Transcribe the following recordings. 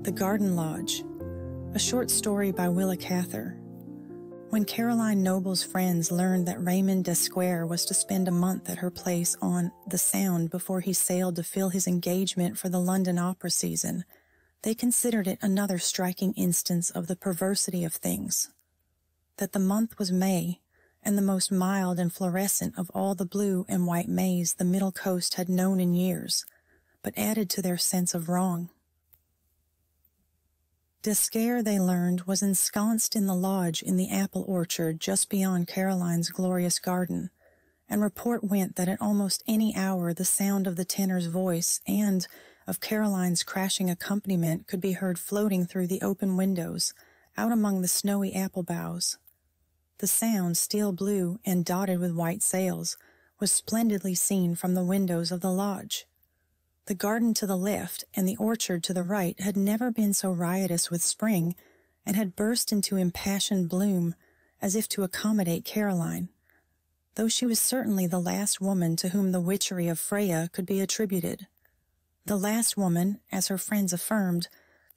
The Garden Lodge, a short story by Willa Cather. When Caroline Noble's friends learned that Raymond Desquare was to spend a month at her place on The Sound before he sailed to fill his engagement for the London opera season, they considered it another striking instance of the perversity of things. That the month was May, and the most mild and florescent of all the blue and white Mays the Middle Coast had known in years, but added to their sense of wrong. Desquare, they learned, was ensconced in the lodge in the apple orchard just beyond Caroline's glorious garden, and report went that at almost any hour the sound of the tenor's voice and of Caroline's crashing accompaniment could be heard floating through the open windows, out among the snowy apple boughs. The Sound, steel blue and dotted with white sails, was splendidly seen from the windows of the lodge. The garden to the left and the orchard to the right had never been so riotous with spring, and had burst into impassioned bloom, as if to accommodate Caroline, though she was certainly the last woman to whom the witchery of Freya could be attributed. The last woman, as her friends affirmed,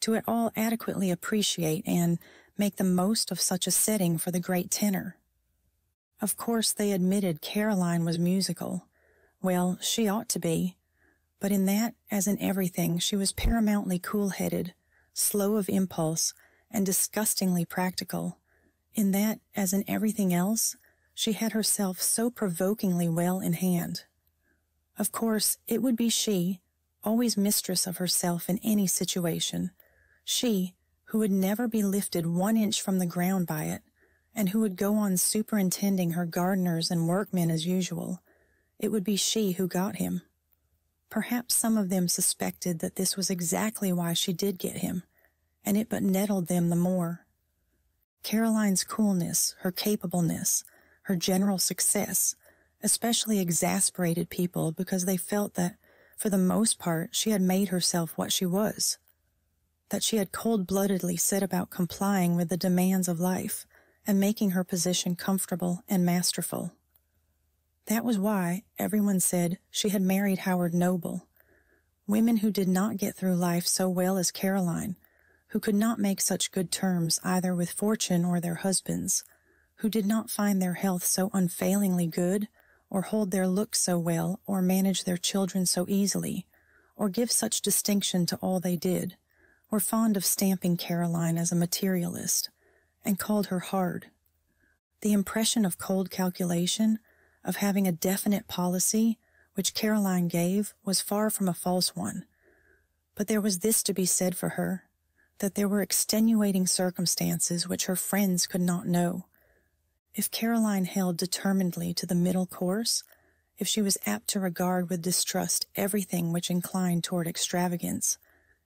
to at all adequately appreciate and make the most of such a setting for the great tenor. Of course, they admitted Caroline was musical. Well, she ought to be. But in that, as in everything, she was paramountly cool-headed, slow of impulse, and disgustingly practical. In that, as in everything else, she had herself so provokingly well in hand. Of course, it would be she, always mistress of herself in any situation, she, who would never be lifted 1 inch from the ground by it, and who would go on superintending her gardeners and workmen as usual. It would be she who got him. Perhaps some of them suspected that this was exactly why she did get him, and it but nettled them the more. Caroline's coolness, her capableness, her general success, especially exasperated people because they felt that, for the most part, she had made herself what she was, that she had cold-bloodedly set about complying with the demands of life and making her position comfortable and masterful. That was why, everyone said, she had married Howard Noble. Women who did not get through life so well as Caroline, who could not make such good terms either with fortune or their husbands, who did not find their health so unfailingly good, or hold their looks so well, or manage their children so easily, or give such distinction to all they did, were fond of stamping Caroline as a materialist, and called her hard. The impression of cold calculation, of having a definite policy, which Caroline gave, was far from a false one. But there was this to be said for her, that there were extenuating circumstances which her friends could not know. If Caroline held determinedly to the middle course, if she was apt to regard with distrust everything which inclined toward extravagance,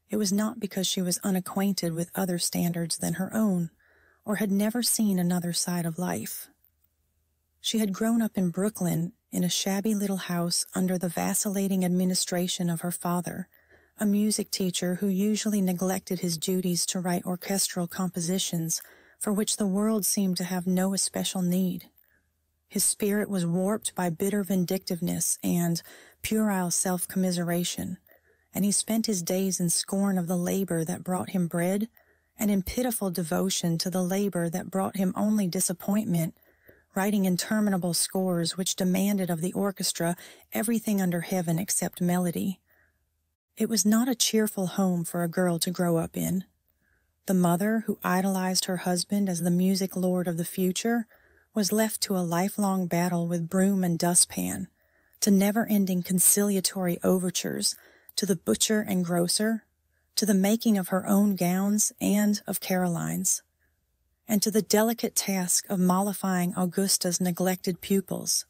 it was not because she was unacquainted with other standards than her own, or had never seen another side of life. She had grown up in Brooklyn in a shabby little house under the vacillating administration of her father, a music teacher who usually neglected his duties to write orchestral compositions for which the world seemed to have no especial need. His spirit was warped by bitter vindictiveness and puerile self-commiseration, and he spent his days in scorn of the labor that brought him bread and in pitiful devotion to the labor that brought him only disappointment, writing interminable scores which demanded of the orchestra everything under heaven except melody. It was not a cheerful home for a girl to grow up in. The mother, who idolized her husband as the music lord of the future, was left to a lifelong battle with broom and dustpan, to never-ending conciliatory overtures, to the butcher and grocer, to the making of her own gowns and of Caroline's, and to the delicate task of mollifying Augusta's neglected pupils.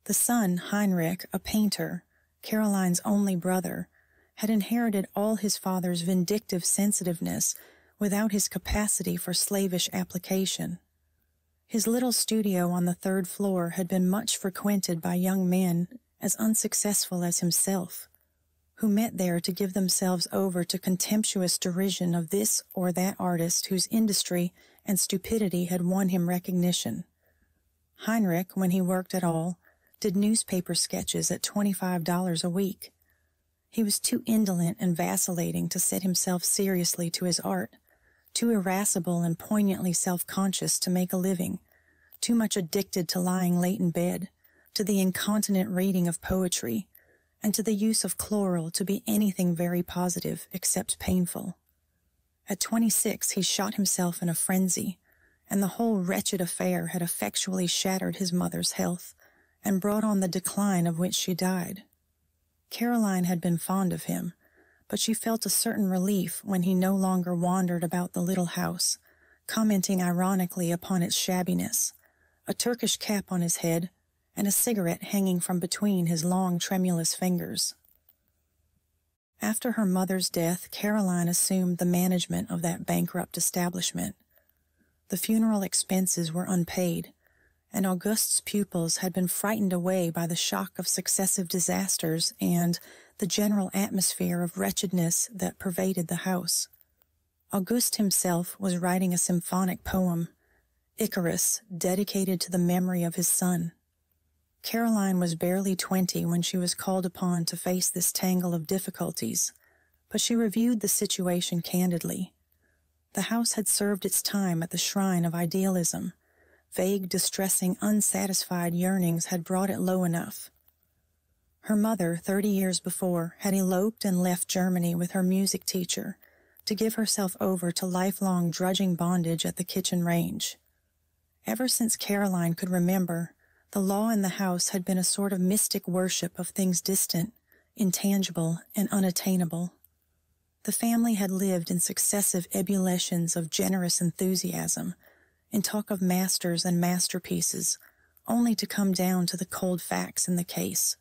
The son, Heinrich, a painter, Caroline's only brother, had inherited all his father's vindictive sensitiveness without his capacity for slavish application. His little studio on the 3rd floor had been much frequented by young men as unsuccessful as himself, who met there to give themselves over to contemptuous derision of this or that artist whose industry and stupidity had won him recognition. Heinrich, when he worked at all, did newspaper sketches at $25 a week. He was too indolent and vacillating to set himself seriously to his art, too irascible and poignantly self-conscious to make a living, too much addicted to lying late in bed, to the incontinent reading of poetry, and to the use of chloral to be anything very positive except painful. At 26, he shot himself in a frenzy, and the whole wretched affair had effectually shattered his mother's health and brought on the decline of which she died. Caroline had been fond of him, but she felt a certain relief when he no longer wandered about the little house, commenting ironically upon its shabbiness, a Turkish cap on his head, and a cigarette hanging from between his long, tremulous fingers. After her mother's death, Caroline assumed the management of that bankrupt establishment. The funeral expenses were unpaid, and Auguste's pupils had been frightened away by the shock of successive disasters and the general atmosphere of wretchedness that pervaded the house. Auguste himself was writing a symphonic poem, Icarus, dedicated to the memory of his son. Caroline was barely 20 when she was called upon to face this tangle of difficulties, but she reviewed the situation candidly. The house had served its time at the shrine of idealism. Vague, distressing, unsatisfied yearnings had brought it low enough. Her mother, 30 years before, had eloped and left Germany with her music teacher to give herself over to lifelong drudging bondage at the kitchen range. Ever since Caroline could remember, the law in the house had been a sort of mystic worship of things distant, intangible, and unattainable. The family had lived in successive ebullitions of generous enthusiasm, in talk of masters and masterpieces, only to come down to the cold facts in the case,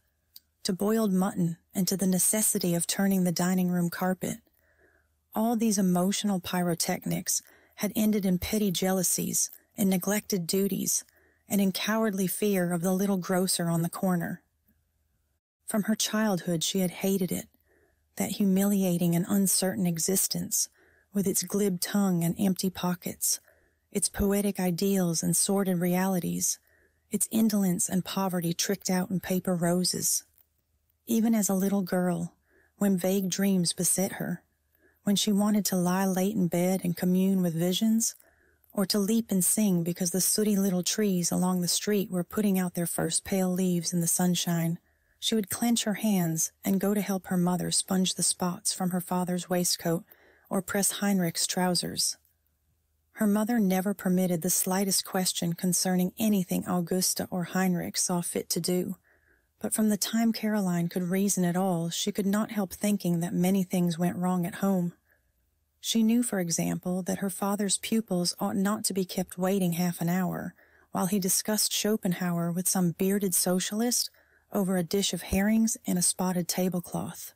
to boiled mutton and to the necessity of turning the dining room carpet. All these emotional pyrotechnics had ended in petty jealousies, in neglected duties, and in cowardly fear of the little grocer on the corner. From her childhood she had hated it, that humiliating and uncertain existence, with its glib tongue and empty pockets, its poetic ideals and sordid realities, its indolence and poverty tricked out in paper roses. Even as a little girl, when vague dreams beset her, when she wanted to lie late in bed and commune with visions, or to leap and sing because the sooty little trees along the street were putting out their first pale leaves in the sunshine, she would clench her hands and go to help her mother sponge the spots from her father's waistcoat or press Heinrich's trousers. Her mother never permitted the slightest question concerning anything Augusta or Heinrich saw fit to do, but from the time Caroline could reason at all, she could not help thinking that many things went wrong at home. She knew, for example, that her father's pupils ought not to be kept waiting half an hour while he discussed Schopenhauer with some bearded socialist over a dish of herrings and a spotted tablecloth.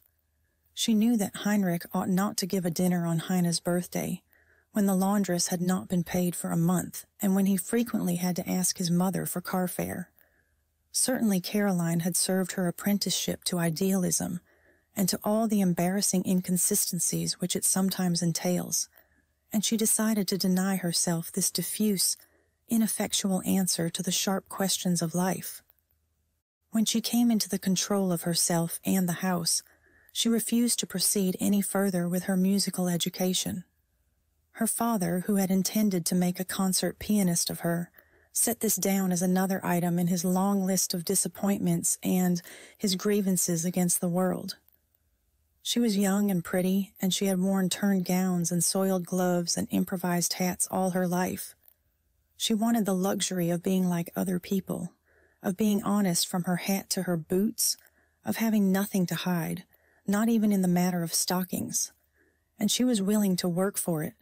She knew that Heinrich ought not to give a dinner on Heine's birthday, when the laundress had not been paid for a month, and when he frequently had to ask his mother for car fare. Certainly Caroline had served her apprenticeship to idealism, and to all the embarrassing inconsistencies which it sometimes entails, and she decided to deny herself this diffuse, ineffectual answer to the sharp questions of life. When she came into the control of herself and the house, she refused to proceed any further with her musical education. Her father, who had intended to make a concert pianist of her, set this down as another item in his long list of disappointments and his grievances against the world. She was young and pretty, and she had worn turned gowns and soiled gloves and improvised hats all her life. She wanted the luxury of being like other people, of being honest from her hat to her boots, of having nothing to hide, not even in the matter of stockings, and she was willing to work for it.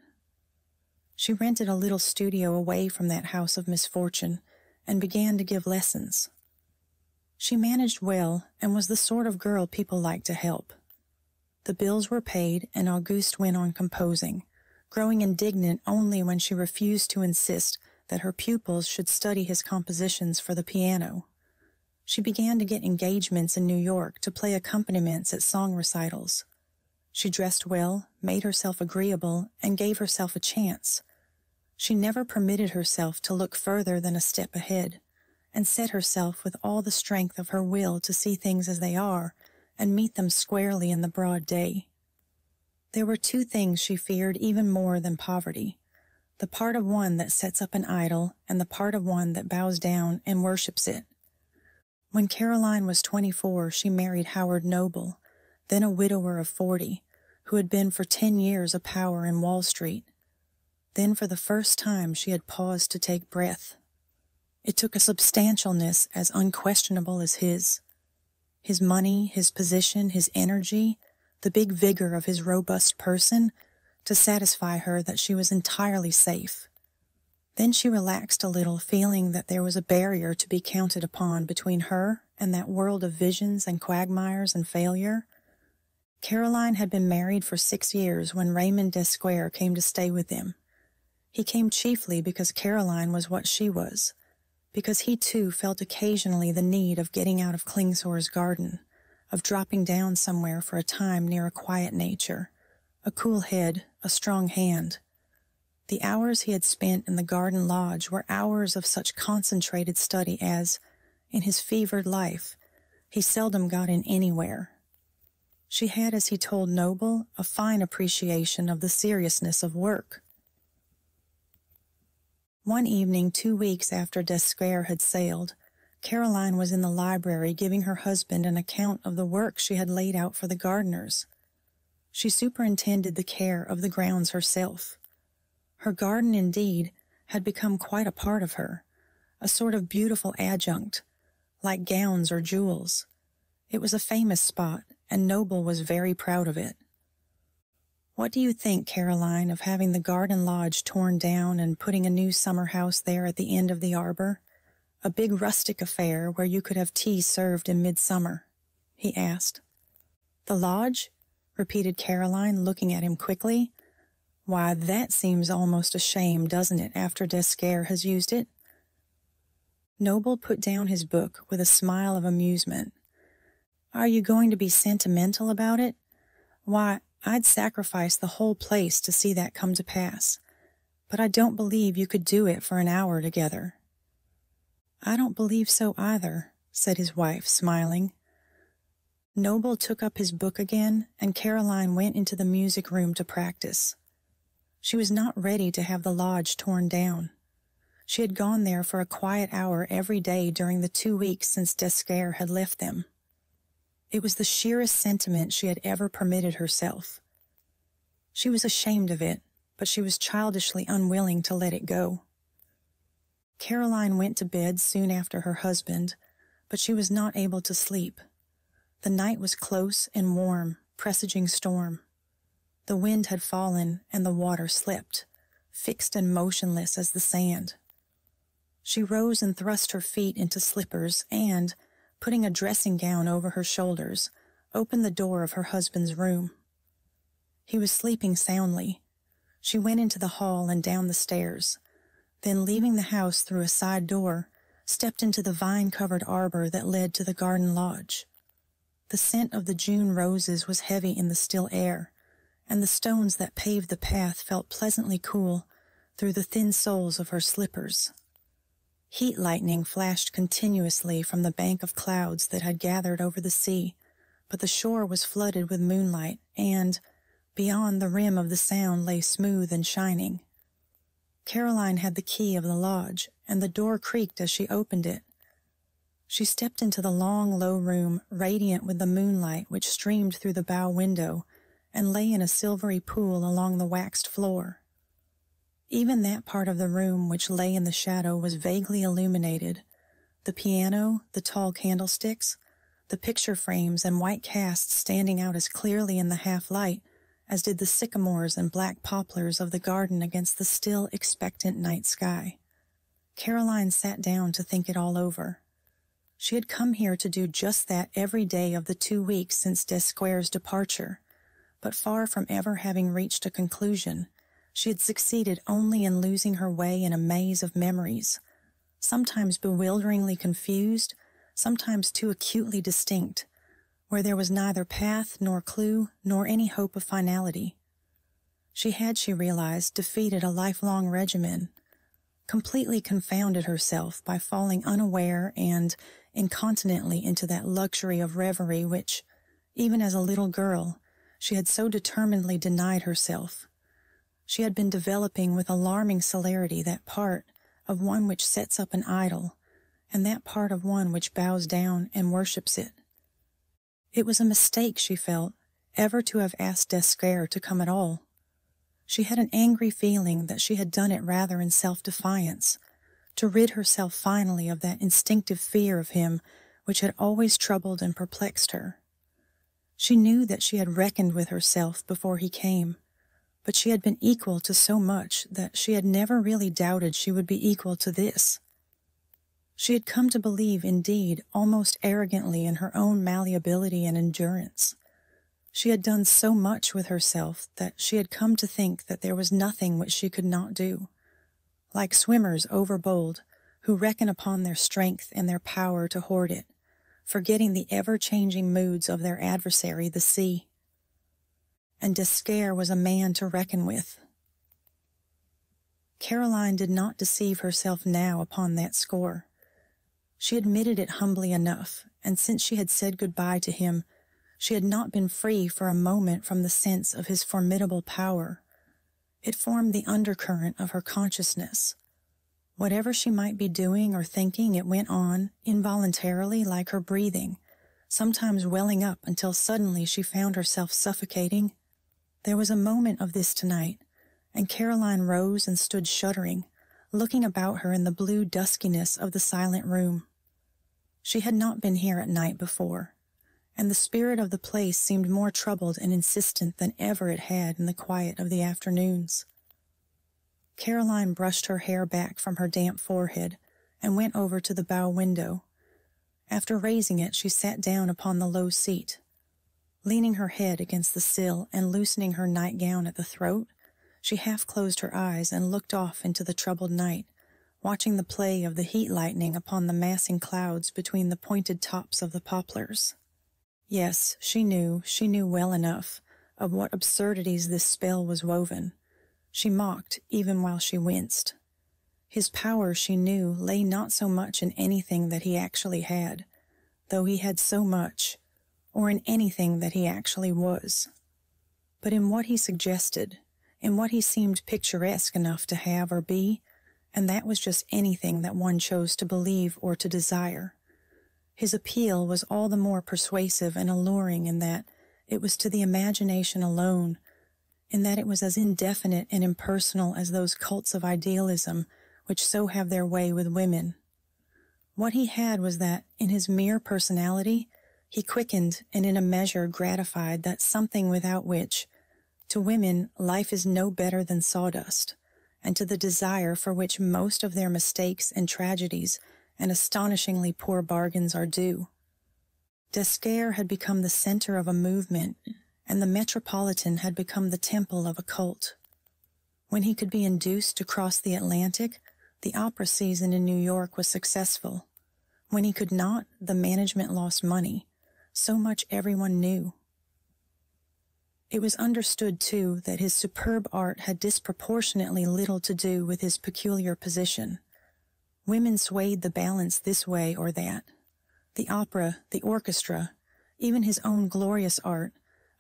She rented a little studio away from that house of misfortune and began to give lessons. She managed well and was the sort of girl people liked to help. The bills were paid, and Auguste went on composing, growing indignant only when she refused to insist that her pupils should study his compositions for the piano. She began to get engagements in New York to play accompaniments at song recitals. She dressed well, made herself agreeable, and gave herself a chance. She never permitted herself to look further than a step ahead, and set herself with all the strength of her will to see things as they are, and meet them squarely in the broad day. There were two things she feared even more than poverty: the part of one that sets up an idol and the part of one that bows down and worships it. When Caroline was 24, she married Howard Noble, then a widower of 40, who had been for 10 years a power in Wall Street. Then for the first time she had paused to take breath. It took a substantialness as unquestionable as his. His money, his position, his energy, the big vigor of his robust person, to satisfy her that she was entirely safe. Then she relaxed a little, feeling that there was a barrier to be counted upon between her and that world of visions and quagmires and failure. Caroline had been married for 6 years when Raymond Desquare came to stay with them. He came chiefly because Caroline was what she was, because he too felt occasionally the need of getting out of Klingsor's garden, of dropping down somewhere for a time near a quiet nature, a cool head, a strong hand. The hours he had spent in the garden lodge were hours of such concentrated study as, in his fevered life, he seldom got in anywhere. She had, as he told Noble, a fine appreciation of the seriousness of work. One evening, 2 weeks after Desquare had sailed, Caroline was in the library giving her husband an account of the work she had laid out for the gardeners. She superintended the care of the grounds herself. Her garden, indeed, had become quite a part of her, a sort of beautiful adjunct, like gowns or jewels. It was a famous spot, and Noble was very proud of it. "What do you think, Caroline, of having the garden lodge torn down and putting a new summer house there at the end of the arbor? A big rustic affair where you could have tea served in midsummer," he asked. "The lodge?" repeated Caroline, looking at him quickly. "Why, that seems almost a shame, doesn't it, after Desquare has used it?" Noble put down his book with a smile of amusement. "Are you going to be sentimental about it? Why, I'd sacrifice the whole place to see that come to pass, but I don't believe you could do it for an hour together." "I don't believe so either," said his wife, smiling. Noble took up his book again, and Caroline went into the music room to practice. She was not ready to have the lodge torn down. She had gone there for a quiet hour every day during the 2 weeks since Desquare had left them. It was the sheerest sentiment she had ever permitted herself. She was ashamed of it, but she was childishly unwilling to let it go. Caroline went to bed soon after her husband, but she was not able to sleep. The night was close and warm, presaging storm. The wind had fallen, and the water slept, fixed and motionless as the sand. She rose and thrust her feet into slippers and, putting a dressing gown over her shoulders, opened the door of her husband's room. He was sleeping soundly. She went into the hall and down the stairs, then, leaving the house through a side door, stepped into the vine-covered arbor that led to the garden lodge. The scent of the June roses was heavy in the still air, and the stones that paved the path felt pleasantly cool through the thin soles of her slippers. Heat lightning flashed continuously from the bank of clouds that had gathered over the sea, but the shore was flooded with moonlight, and, beyond, the rim of the Sound lay smooth and shining. Caroline had the key of the lodge, and the door creaked as she opened it. She stepped into the long, low room, radiant with the moonlight which streamed through the bow window, and lay in a silvery pool along the waxed floor. Even that part of the room which lay in the shadow was vaguely illuminated. The piano, the tall candlesticks, the picture frames and white casts standing out as clearly in the half-light as did the sycamores and black poplars of the garden against the still, expectant night sky. Caroline sat down to think it all over. She had come here to do just that every day of the 2 weeks since Desquare's departure, but far from ever having reached a conclusion, she had succeeded only in losing her way in a maze of memories, sometimes bewilderingly confused, sometimes too acutely distinct, where there was neither path nor clue nor any hope of finality. She had, she realized, defeated a lifelong regimen, completely confounded herself by falling unaware and incontinently into that luxury of reverie which, Even as a little girl, she had so determinedly denied herself. She had been developing with alarming celerity that part of one which sets up an idol, and that part of one which bows down and worships it. It was a mistake, she felt, ever to have asked Descaire to come at all. She had an angry feeling that she had done it rather in self-defiance, to rid herself finally of that instinctive fear of him which had always troubled and perplexed her. She knew that she had reckoned with herself before he came, but she had been equal to so much that she had never really doubted she would be equal to this. She had come to believe, indeed, almost arrogantly in her own malleability and endurance. She had done so much with herself that she had come to think that there was nothing which she could not do. Like swimmers overbold, who reckon upon their strength and their power to hoard it, forgetting the ever-changing moods of their adversary, the sea. And Descaire was a man to reckon with. Caroline did not deceive herself now upon that score. She admitted it humbly enough, and since she had said good-bye to him, she had not been free for a moment from the sense of his formidable power. It formed the undercurrent of her consciousness. Whatever she might be doing or thinking, it went on, involuntarily, like her breathing, sometimes welling up until suddenly she found herself suffocating. There was a moment of this tonight, and Caroline rose and stood shuddering, looking about her in the blue duskiness of the silent room. She had not been here at night before, and the spirit of the place seemed more troubled and insistent than ever it had in the quiet of the afternoons. Caroline brushed her hair back from her damp forehead and went over to the bow window. After raising it, she sat down upon the low seat. Leaning her head against the sill and loosening her nightgown at the throat, she half closed her eyes and looked off into the troubled night, watching the play of the heat lightning upon the massing clouds between the pointed tops of the poplars. Yes, she knew well enough of what absurdities this spell was woven. She mocked even while she winced. His power, she knew, lay not so much in anything that he actually had, though he had so much, or in anything that he actually was, but in what he suggested, in what he seemed picturesque enough to have or be, and that was just anything that one chose to believe or to desire. His appeal was all the more persuasive and alluring in that it was to the imagination alone, in that it was as indefinite and impersonal as those cults of idealism which so have their way with women. What he had was that, in his mere personality, he quickened and in a measure gratified that something without which, to women, life is no better than sawdust, and to the desire for which most of their mistakes and tragedies and astonishingly poor bargains are due. Descaire had become the center of a movement, and the Metropolitan had become the temple of a cult. When he could be induced to cross the Atlantic, the opera season in New York was successful. When he could not, the management lost money. So much everyone knew. It was understood, too, that his superb art had disproportionately little to do with his peculiar position. Women swayed the balance this way or that. The opera, the orchestra, even his own glorious art,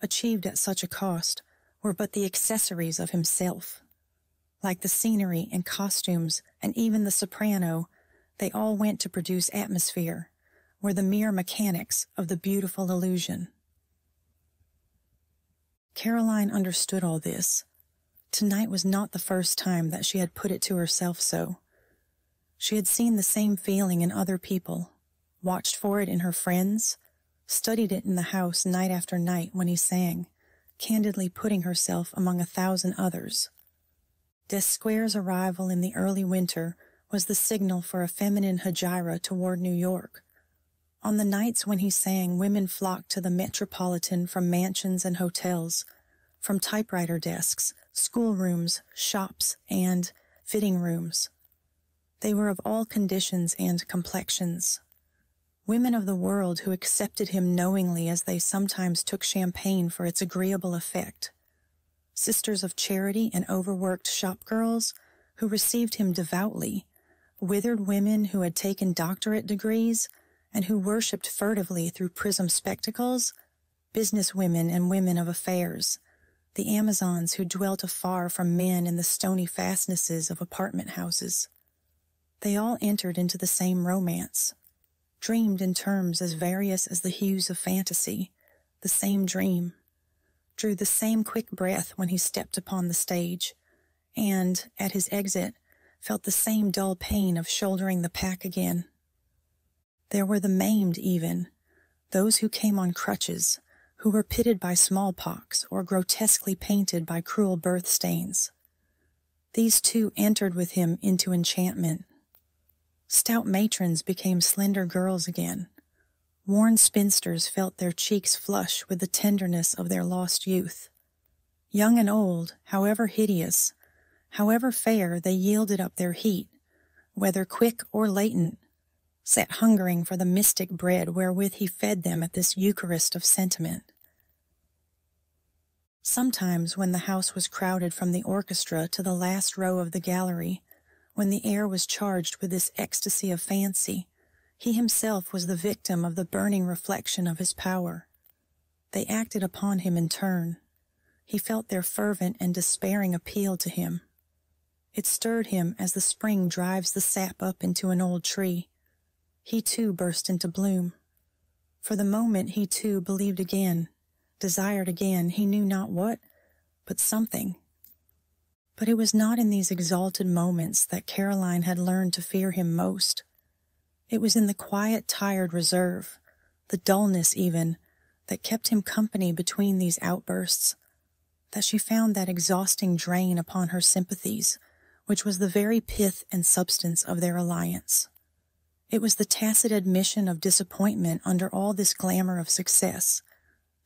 achieved at such a cost, were but the accessories of himself. Like the scenery and costumes and even the soprano, they all went to produce atmosphere, were the mere mechanics of the beautiful illusion. Caroline understood all this. Tonight was not the first time that she had put it to herself so. She had seen the same feeling in other people, watched for it in her friends, studied it in the house night after night when he sang, candidly putting herself among 1,000 others. Descaire's arrival in the early winter was the signal for a feminine hegira toward New York. On the nights when he sang, women flocked to the Metropolitan from mansions and hotels, from typewriter desks, schoolrooms, shops, and fitting rooms. They were of all conditions and complexions. Women of the world who accepted him knowingly as they sometimes took champagne for its agreeable effect. Sisters of charity and overworked shopgirls who received him devoutly, withered women who had taken doctorate degrees and who worshipped furtively through prism spectacles, businesswomen and women of affairs, the Amazons who dwelt afar from men in the stony fastnesses of apartment houses. They all entered into the same romance, dreamed in terms as various as the hues of fantasy, the same dream, drew the same quick breath when he stepped upon the stage, and, at his exit, felt the same dull pain of shouldering the pack again. There were the maimed even, those who came on crutches, who were pitted by smallpox or grotesquely painted by cruel birth stains. These too entered with him into enchantment. Stout matrons became slender girls again. Worn spinsters felt their cheeks flush with the tenderness of their lost youth. Young and old, however hideous, however fair, they yielded up their heat, whether quick or latent, sat hungering for the mystic bread wherewith he fed them at this Eucharist of sentiment. Sometimes, when the house was crowded from the orchestra to the last row of the gallery, when the air was charged with this ecstasy of fancy, he himself was the victim of the burning reflection of his power. They acted upon him in turn. He felt their fervent and despairing appeal to him. It stirred him as the spring drives the sap up into an old tree. He too burst into bloom. For the moment he too believed again, desired again, he knew not what, but something. But it was not in these exalted moments that Caroline had learned to fear him most. It was in the quiet, tired reserve, the dullness even, that kept him company between these outbursts, that she found that exhausting drain upon her sympathies, which was the very pith and substance of their alliance. It was the tacit admission of disappointment under all this glamour of success,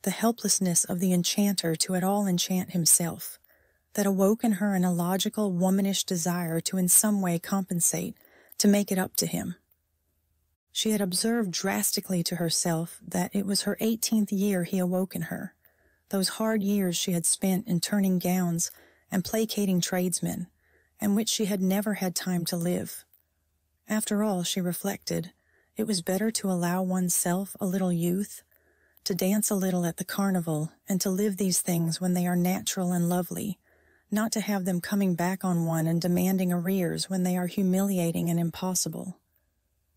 the helplessness of the enchanter to at all enchant himself, that awoke in her an illogical, womanish desire to in some way compensate, to make it up to him. She had observed drastically to herself that it was her 18th year he awoke in her, those hard years she had spent in turning gowns and placating tradesmen, and which she had never had time to live. After all, she reflected, it was better to allow oneself a little youth, to dance a little at the carnival, and to live these things when they are natural and lovely, not to have them coming back on one and demanding arrears when they are humiliating and impossible.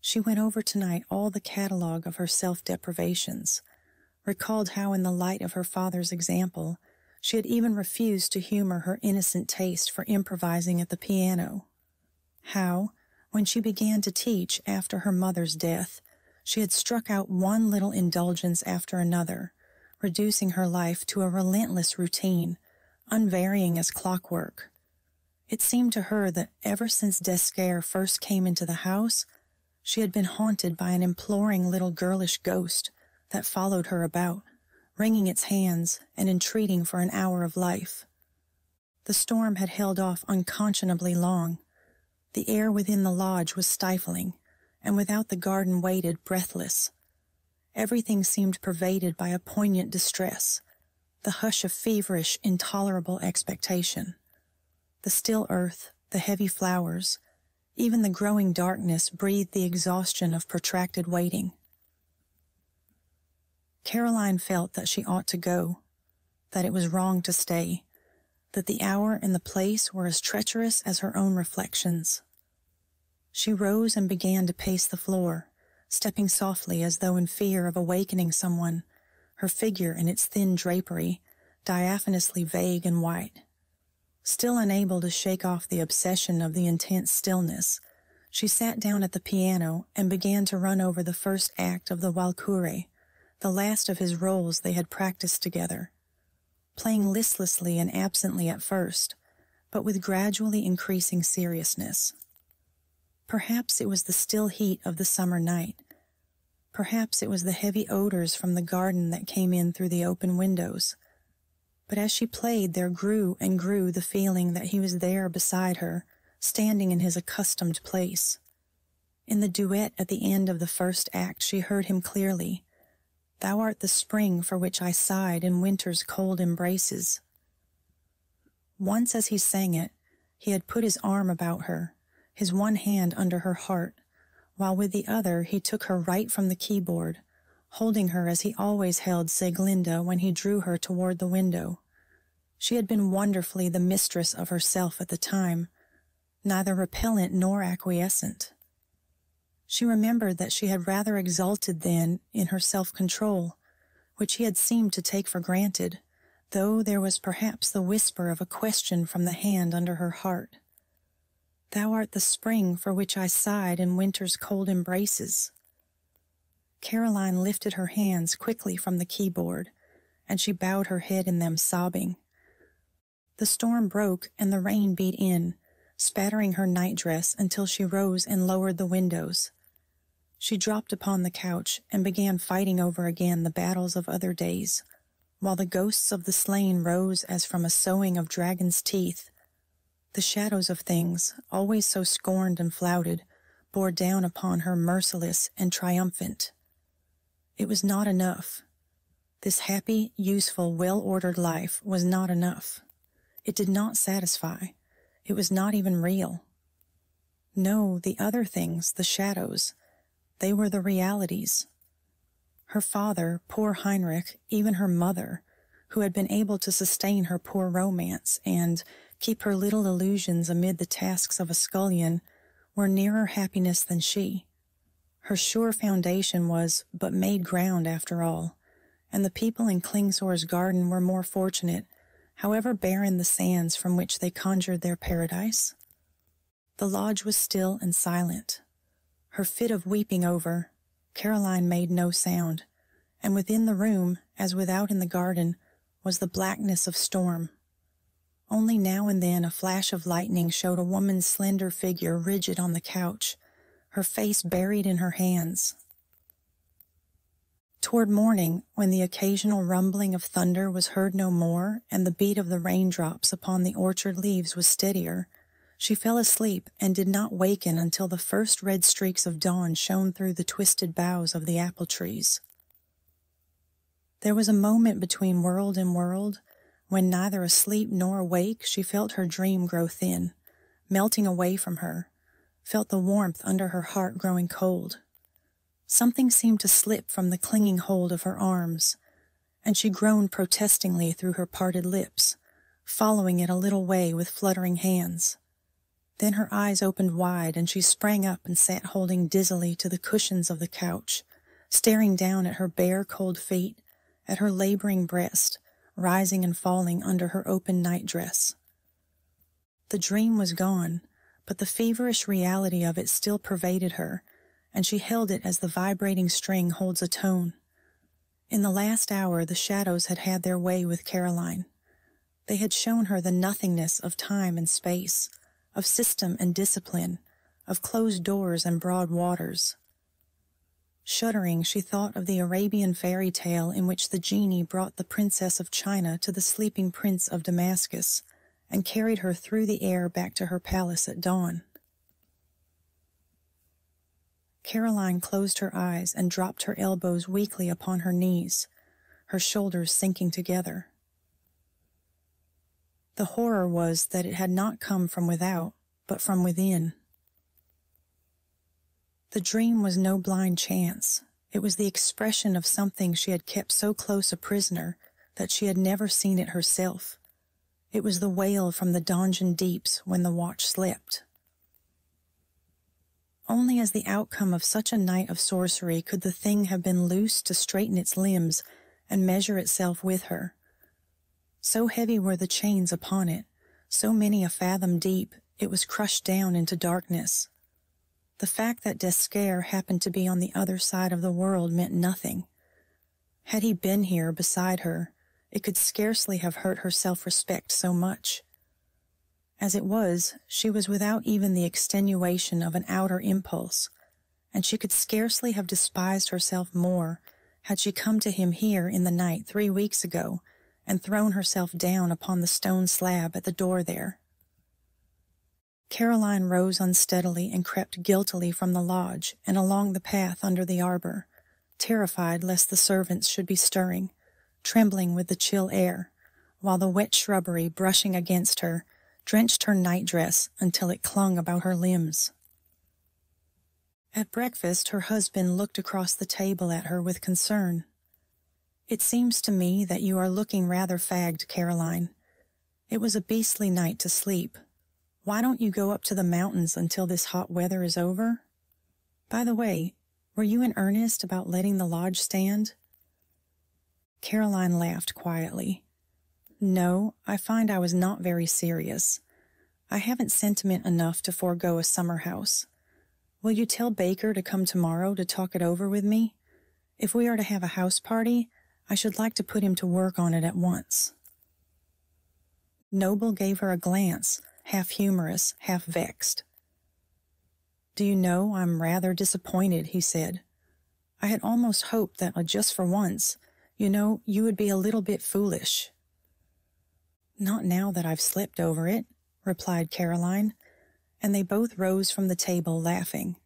She went over tonight all the catalogue of her self-deprivations, recalled how in the light of her father's example, she had even refused to humor her innocent taste for improvising at the piano. How, when she began to teach after her mother's death, she had struck out one little indulgence after another, reducing her life to a relentless routine, unvarying as clockwork. It seemed to her that ever since Descaire first came into the house, she had been haunted by an imploring little girlish ghost that followed her about, wringing its hands and entreating for an hour of life. The storm had held off unconscionably long. The air within the lodge was stifling, and without the garden waited breathless. Everything seemed pervaded by a poignant distress, the hush of feverish, intolerable expectation. The still earth, the heavy flowers, even the growing darkness breathed the exhaustion of protracted waiting. Caroline felt that she ought to go, that it was wrong to stay, that the hour and the place were as treacherous as her own reflections. She rose and began to pace the floor, stepping softly as though in fear of awakening someone, her figure in its thin drapery, diaphanously vague and white. Still unable to shake off the obsession of the intense stillness, she sat down at the piano and began to run over the first act of the Walküre, the last of his roles they had practiced together, playing listlessly and absently at first, but with gradually increasing seriousness. Perhaps it was the still heat of the summer night. Perhaps it was the heavy odors from the garden that came in through the open windows. But as she played, there grew and grew the feeling that he was there beside her, standing in his accustomed place. In the duet at the end of the first act, she heard him clearly. "Thou art the spring for which I sighed in winter's cold embraces." Once as he sang it, he had put his arm about her, his one hand under her heart, while with the other he took her right from the keyboard, holding her as he always held Sieglinde when he drew her toward the window. She had been wonderfully the mistress of herself at the time, neither repellent nor acquiescent. She remembered that she had rather exulted then in her self-control, which he had seemed to take for granted, though there was perhaps the whisper of a question from the hand under her heart. "Thou art the spring for which I sighed in winter's cold embraces." Caroline lifted her hands quickly from the keyboard, and she bowed her head in them, sobbing. The storm broke and the rain beat in, spattering her nightdress until she rose and lowered the windows. She dropped upon the couch and began fighting over again the battles of other days, while the ghosts of the slain rose as from a sowing of dragon's teeth. The shadows of things, always so scorned and flouted, bore down upon her merciless and triumphant. It was not enough. This happy, useful, well-ordered life was not enough. It did not satisfy. It was not even real. No, the other things, the shadows, they were the realities. Her father, poor Heinrich, even her mother, who had been able to sustain her poor romance and keep her little illusions amid the tasks of a scullion, were nearer happiness than she. Her sure foundation was but made ground after all, and the people in Klingsor's garden were more fortunate, however barren the sands from which they conjured their paradise. The lodge was still and silent. Her fit of weeping over, Caroline made no sound, and within the room, as without in the garden, was the blackness of storm. Only now and then a flash of lightning showed a woman's slender figure rigid on the couch, her face buried in her hands. Toward morning, when the occasional rumbling of thunder was heard no more and the beat of the raindrops upon the orchard leaves was steadier, she fell asleep and did not waken until the first red streaks of dawn shone through the twisted boughs of the apple trees. There was a moment between world and world when, neither asleep nor awake, she felt her dream grow thin, melting away from her, felt the warmth under her heart growing cold. Something seemed to slip from the clinging hold of her arms, and she groaned protestingly through her parted lips, following it a little way with fluttering hands. Then her eyes opened wide, and she sprang up and sat holding dizzily to the cushions of the couch, staring down at her bare, cold feet, at her laboring breast, rising and falling under her open nightdress. The dream was gone, but the feverish reality of it still pervaded her, and she held it as the vibrating string holds a tone. In the last hour, the shadows had had their way with Caroline. They had shown her the nothingness of time and space, of system and discipline, of closed doors and broad waters. Shuddering, she thought of the Arabian fairy tale in which the genie brought the princess of China to the sleeping prince of Damascus and carried her through the air back to her palace at dawn. Caroline closed her eyes and dropped her elbows weakly upon her knees, her shoulders sinking together. The horror was that it had not come from without, but from within. The dream was no blind chance. It was the expression of something she had kept so close a prisoner that she had never seen it herself. It was the wail from the donjon deeps when the watch slept. Only as the outcome of such a night of sorcery could the thing have been loosed to straighten its limbs and measure itself with her. So heavy were the chains upon it, so many a fathom deep, it was crushed down into darkness. The fact that Descaire happened to be on the other side of the world meant nothing. Had he been here beside her, it could scarcely have hurt her self-respect so much. As it was, she was without even the extenuation of an outer impulse, and she could scarcely have despised herself more had she come to him here in the night 3 weeks ago and thrown herself down upon the stone slab at the door there. Caroline rose unsteadily and crept guiltily from the lodge and along the path under the arbor, terrified lest the servants should be stirring, trembling with the chill air, while the wet shrubbery brushing against her drenched her nightdress until it clung about her limbs. At breakfast, her husband looked across the table at her with concern. "It seems to me that you are looking rather fagged, Caroline. It was a beastly night to sleep. Why don't you go up to the mountains until this hot weather is over? By the way, were you in earnest about letting the lodge stand?" Caroline laughed quietly. "No, I find I was not very serious. I haven't sentiment enough to forego a summer house. Will you tell Baker to come tomorrow to talk it over with me? If we are to have a house party, I should like to put him to work on it at once." Noble gave her a glance, half humorous, half vexed. "Do you know, I'm rather disappointed," he said. "I had almost hoped that just for once, you would be a little bit foolish." "Not now that I've slept over it," replied Caroline, and they both rose from the table laughing.